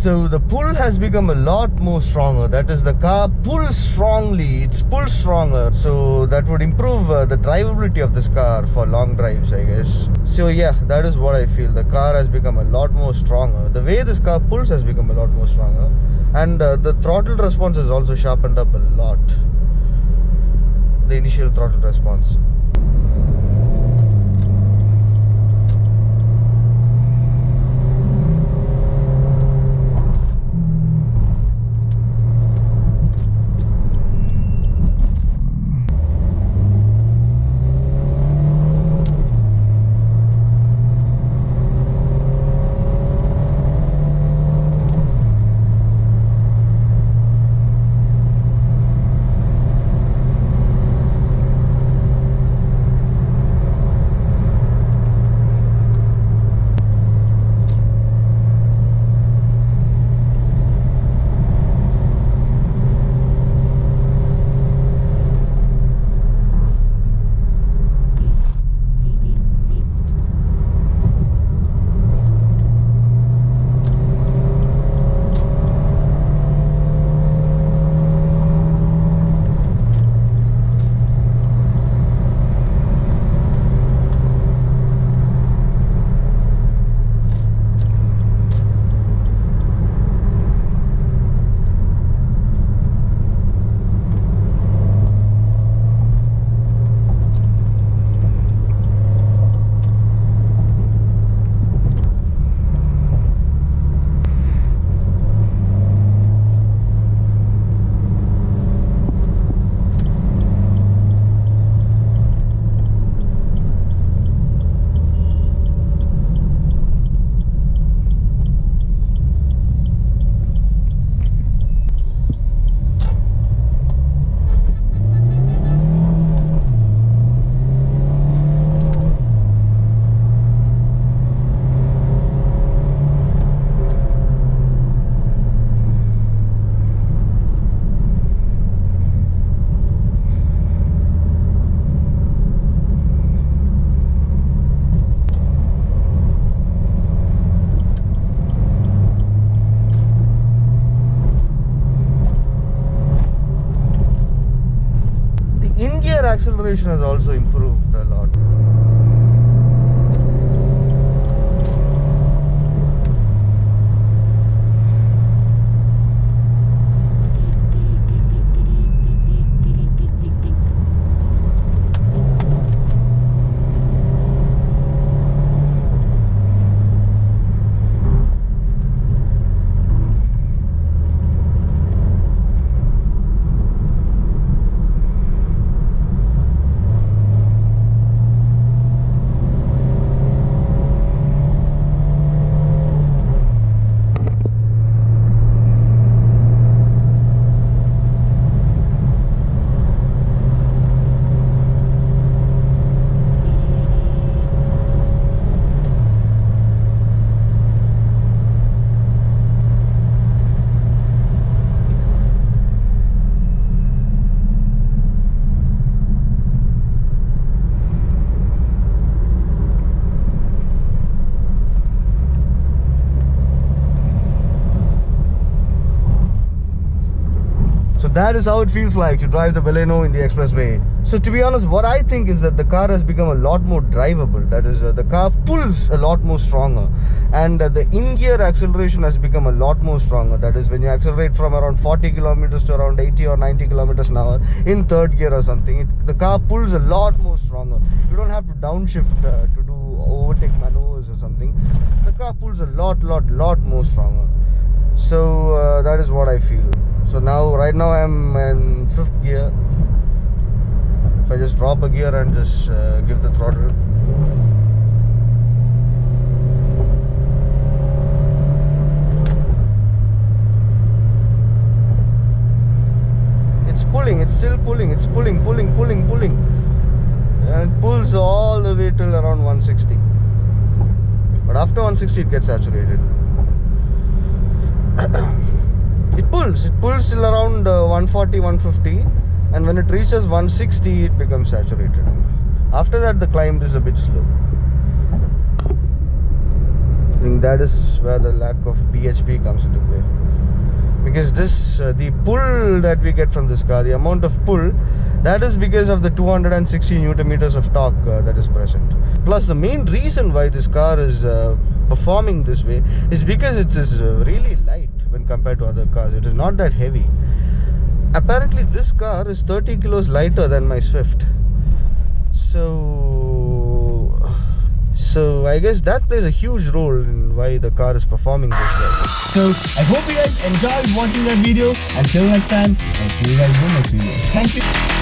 So the pull has become a lot more stronger. That is, the car pulls strongly. It's pulled stronger. So that would improve the drivability of this car for long drives, I guess. So yeah, that is what I feel. The car has become a lot more stronger. The way this car pulls has become a lot more stronger. And the throttle response has also sharpened up a lot. The initial throttle response. Acceleration has also improved a lot. That is how it feels like to drive the Baleno in the Expressway. So to be honest, what I think is that the car has become a lot more drivable. That is, the car pulls a lot more stronger, and the in-gear acceleration has become a lot more stronger. That is, when you accelerate from around 40 kilometers to around 80 or 90 kilometers an hour in third gear or something, the car pulls a lot more stronger. You don't have to downshift to do overtake maneuvers or something. The car pulls a lot more stronger. So that is what I feel. So now, right now I'm in 5th gear. If I just drop a gear and just give the throttle. It's pulling, it's still pulling, it's pulling. And it pulls all the way till around 160. But after 160 it gets saturated. It pulls till around 140, 150, and when it reaches 160 it becomes saturated. After that the climb is a bit slow. I think that is where the lack of BHP comes into play. Because this, the pull that we get from this car, the amount of pull, that is because of the 260 Newton meters of torque that is present. Plus, the main reason why this car is performing this way is because it is really light when compared to other cars. It is not that heavy. Apparently, this car is 30 kilos lighter than my Swift. So I guess that plays a huge role in why the car is performing this way. So I hope you guys enjoyed watching that video. Until next time, I'll see you guys in the next video. Thank you.